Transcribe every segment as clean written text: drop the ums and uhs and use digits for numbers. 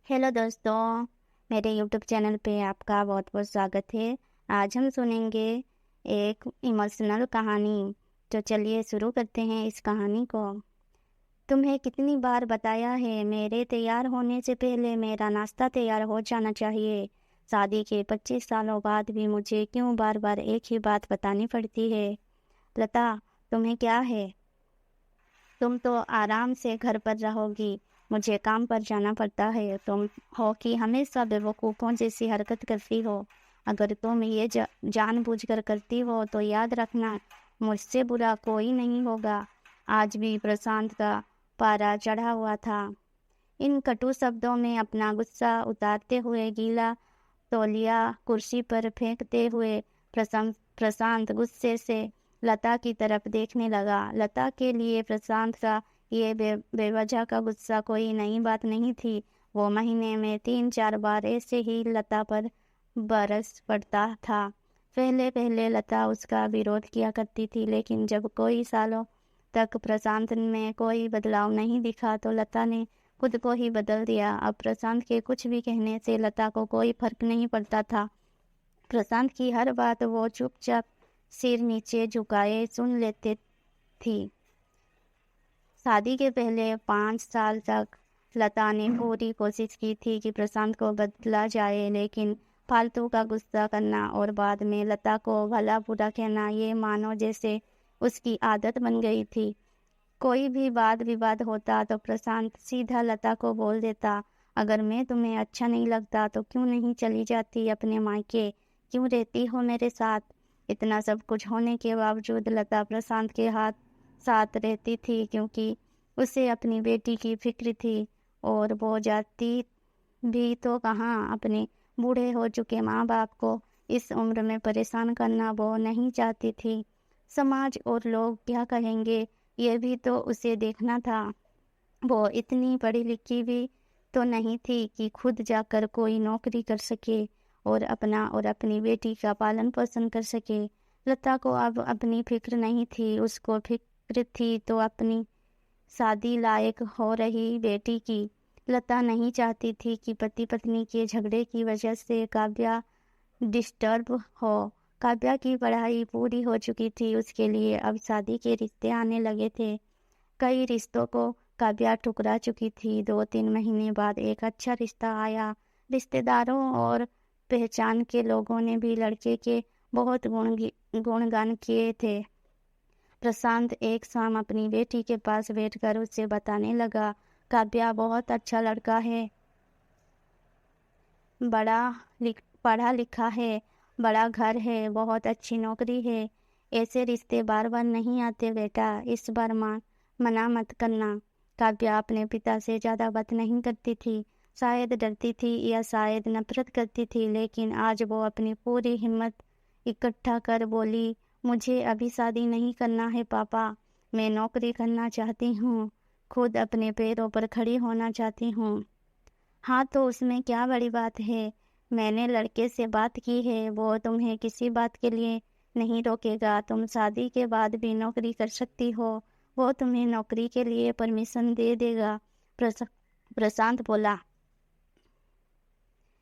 Hello दोस्तों, मेरे YouTube channel पे आपका बहुत बहुत स्वागत है। आज हम सुनेंगे एक इमोशनल कहानी। तो चलिए शुरू करते हैं इस कहानी को। तुम्हें कितनी बार बताया है मेरे तैयार होने से पहले मेरा नाश्ता तैयार हो जाना चाहिए। शादी के 25 सालों बाद भी मुझे क्यों बार बार एक ही बात बतानी पड़ती है। लता, तुम्हें क्या है? तुम तो आराम से घर पर रहोगी, मुझे काम पर जाना पड़ता है। तुम हो कि हमेशा बेवकूफ़ों जैसी हरकत करती हो। अगर तुम ये जानबूझकर करती हो तो याद रखना, मुझसे बुरा कोई नहीं होगा। आज भी प्रशांत का पारा चढ़ा हुआ था। इन कटु शब्दों में अपना गुस्सा उतारते हुए गीला तौलिया कुर्सी पर फेंकते हुए प्रशांत गुस्से से लता की तरफ देखने लगा। लता के लिए प्रशांत का ये बेवजह का गुस्सा कोई नई बात नहीं थी। वो महीने में 3-4 बार ऐसे ही लता पर बरस पड़ता था। पहले पहले लता उसका विरोध किया करती थी, लेकिन जब कोई सालों तक प्रशांत में कोई बदलाव नहीं दिखा तो लता ने खुद को ही बदल दिया। अब प्रशांत के कुछ भी कहने से लता को कोई फर्क नहीं पड़ता था। प्रशांत की हर बात वो चुपचाप सिर नीचे झुकाए सुन लेते थी। शादी के पहले 5 साल तक लता ने पूरी कोशिश की थी कि प्रशांत को बदला जाए, लेकिन फालतू का गुस्सा करना और बाद में लता को भला बुरा कहना ये मानो जैसे उसकी आदत बन गई थी। कोई भी वाद विवाद होता तो प्रशांत सीधा लता को बोल देता, अगर मैं तुम्हें अच्छा नहीं लगता तो क्यों नहीं चली जाती अपने मायके, क्यों रहती हो मेरे साथ। इतना सब कुछ होने के बावजूद लता प्रशांत के साथ रहती थी, क्योंकि उसे अपनी बेटी की फिक्र थी। और वो जाती भी तो कहाँ, अपने बूढ़े हो चुके माँ बाप को इस उम्र में परेशान करना वो नहीं चाहती थी। समाज और लोग क्या कहेंगे ये भी तो उसे देखना था। वो इतनी पढ़ी लिखी भी तो नहीं थी कि खुद जाकर कोई नौकरी कर सके और अपना और अपनी बेटी का पालन पोषण कर सके। लता को अब अपनी फिक्र नहीं थी, उसको फिक्र थी तो अपनी शादी लायक हो रही बेटी की। लता नहीं चाहती थी कि पति पत्नी के झगड़े की वजह से काव्या डिस्टर्ब हो। काव्या की पढ़ाई पूरी हो चुकी थी, उसके लिए अब शादी के रिश्ते आने लगे थे। कई रिश्तों को काव्या ठुकरा चुकी थी। 2-3 महीने बाद एक अच्छा रिश्ता आया। रिश्तेदारों और पहचान के लोगों ने भी लड़के के बहुत गुणगान किए थे। प्रशांत एक शाम अपनी बेटी के पास बैठकर उसे बताने लगा, काव्या बहुत अच्छा लड़का है, पढ़ा लिखा है, बड़ा घर है, बहुत अच्छी नौकरी है। ऐसे रिश्ते बार बार नहीं आते बेटा, इस बार मना मत करना। काव्या अपने पिता से ज़्यादा बात नहीं करती थी। शायद डरती थी या शायद नफरत करती थी, लेकिन आज वो अपनी पूरी हिम्मत इकट्ठा कर बोली, मुझे अभी शादी नहीं करना है पापा, मैं नौकरी करना चाहती हूँ, खुद अपने पैरों पर खड़ी होना चाहती हूँ। हाँ तो उसमें क्या बड़ी बात है, मैंने लड़के से बात की है, वो तुम्हें किसी बात के लिए नहीं रोकेगा। तुम शादी के बाद भी नौकरी कर सकती हो, वो तुम्हें नौकरी के लिए परमिशन दे देगा। प्रशांत बोला,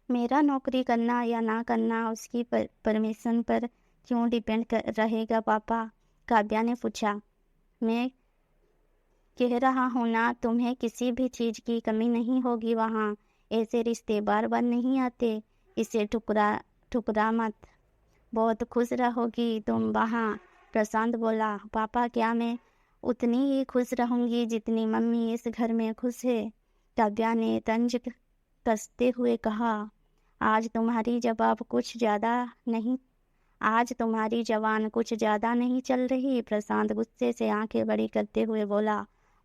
मेरा नौकरी करना या ना करना उसकी परमिशन पर क्यों डिपेंड रहेगा पापा? काव्या ने पूछा। मैं कह रहा हूँ ना, तुम्हें किसी भी चीज़ की कमी नहीं होगी वहाँ। ऐसे रिश्ते बार बार नहीं आते, इसे ठुकरा मत, बहुत खुश रहोगी तुम वहाँ। प्रशांत बोला, पापा क्या मैं उतनी ही खुश रहूँगी जितनी मम्मी इस घर में खुश है? काव्या ने तंज कसते हुए कहा, आज तुम्हारी जवाब कुछ ज़्यादा नहीं आज तुम्हारी जवान कुछ ज़्यादा नहीं चल रही। प्रशांत गुस्से से आंखें बड़ी करते हुए बोला,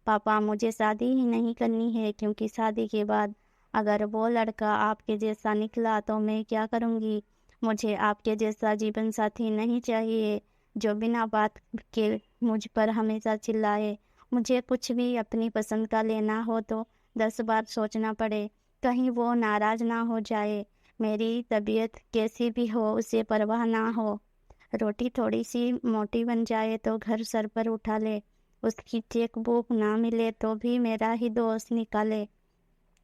पापा मुझे शादी ही नहीं करनी है, क्योंकि शादी के बाद अगर वो लड़का आपके जैसा निकला तो मैं क्या करूँगी? मुझे आपके जैसा जीवन साथी नहीं चाहिए जो बिना बात के मुझ पर हमेशा चिल्लाए। मुझे कुछ भी अपनी पसंद का लेना हो तो 10 बार सोचना पड़े, कहीं वो नाराज ना हो जाए। मेरी तबीयत कैसी भी हो उसे परवाह ना हो। रोटी थोड़ी सी मोटी बन जाए तो घर सर पर उठा ले, उसकी चेक बुक ना मिले तो भी मेरा ही दोस्त निकाले।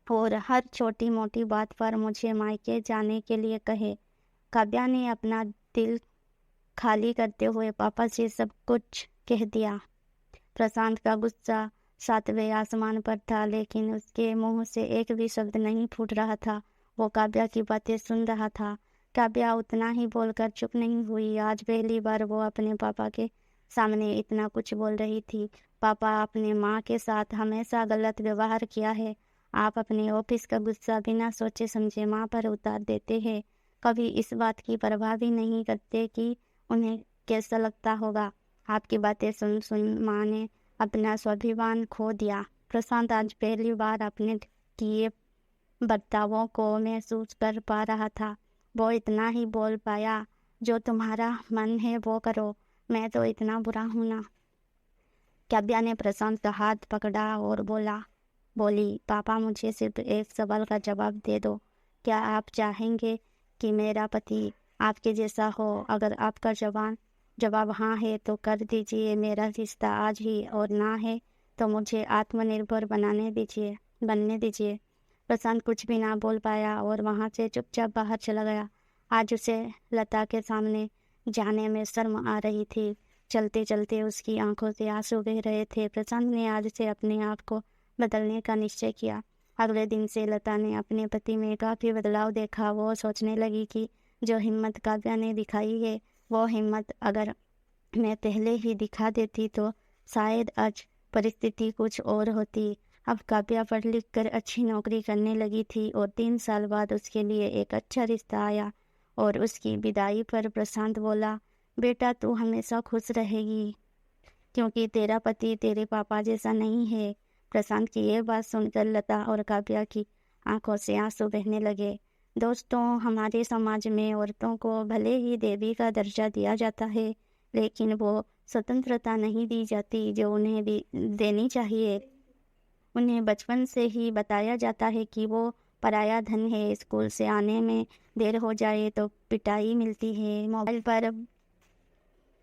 और हर छोटी मोटी बात पर मुझे मायके जाने के लिए कहे। काव्या ने अपना दिल खाली करते हुए पापा से सब कुछ कह दिया। प्रशांत का गुस्सा सातवें आसमान पर था, लेकिन उसके मुंह से एक भी शब्द नहीं फूट रहा था। वो काव्या की बातें सुन रहा था। काव्या उतना ही बोलकर चुप नहीं हुई। आज पहली बार वो अपने पापा के सामने इतना कुछ बोल रही थी। पापा, आपने माँ के साथ हमेशा गलत व्यवहार किया है। आप अपने ऑफिस का गुस्सा बिना सोचे समझे माँ पर उतार देते हैं। कभी इस बात की परवाह भी नहीं करते कि उन्हें कैसा लगता होगा। आपकी बातें सुन सुन माँ ने अपना स्वाभिमान खो दिया। प्रशांत आज पहली बार अपने किए बर्तावों को महसूस कर पा रहा था। वो इतना ही बोल पाया, जो तुम्हारा मन है वो करो, मैं तो इतना बुरा हूं ना। काव्या ने प्रशांत का हाथ पकड़ा और बोली, पापा, मुझे सिर्फ एक सवाल का जवाब दे दो। क्या आप चाहेंगे कि मेरा पति आपके जैसा हो? अगर आपका जवाब हाँ है तो कर दीजिए मेरा रिश्ता आज ही, और ना है तो मुझे आत्मनिर्भर बनने दीजिए। प्रशांत कुछ भी ना बोल पाया और वहां से चुपचाप बाहर चला गया। आज उसे लता के सामने जाने में शर्म आ रही थी। चलते चलते उसकी आंखों से आंसू बह रहे थे। प्रशांत ने आज से अपने आप को बदलने का निश्चय किया। अगले दिन से लता ने अपने पति में काफी बदलाव देखा। वो सोचने लगी कि जो हिम्मत काव्या ने दिखाई है, वो हिम्मत अगर मैं पहले ही दिखा देती तो शायद आज परिस्थिति कुछ और होती। अब काव्या पढ़ लिख कर अच्छी नौकरी करने लगी थी और 3 साल बाद उसके लिए एक अच्छा रिश्ता आया। और उसकी विदाई पर प्रशांत बोला, बेटा, तू हमेशा खुश रहेगी, क्योंकि तेरा पति तेरे पापा जैसा नहीं है। प्रशांत की ये बात सुनकर लता और काव्या की आंखों से आंसू बहने लगे। दोस्तों, हमारे समाज में औरतों को भले ही देवी का दर्जा दिया जाता है, लेकिन वो स्वतंत्रता नहीं दी जाती जो उन्हें देनी चाहिए। उन्हें बचपन से ही बताया जाता है कि वो पराया धन है। स्कूल से आने में देर हो जाए तो पिटाई मिलती है। मोबाइल पर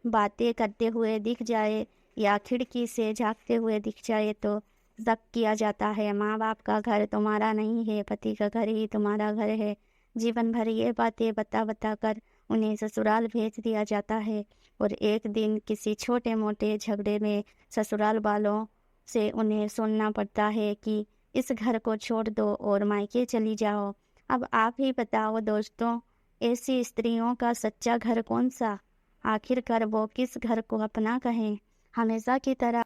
बातें करते हुए दिख जाए या खिड़की से झांकते हुए दिख जाए तो शक किया जाता है। माँ बाप का घर तुम्हारा नहीं है, पति का घर ही तुम्हारा घर है। जीवन भर ये बातें बता कर उन्हें ससुराल भेज दिया जाता है, और एक दिन किसी छोटे मोटे झगड़े में ससुराल वालों से उन्हें सुनना पड़ता है कि इस घर को छोड़ दो और मायके चली जाओ। अब आप ही बताओ दोस्तों, ऐसी स्त्रियों का सच्चा घर कौन सा? आखिरकार वो किस घर को अपना कहें? हमेशा की तरह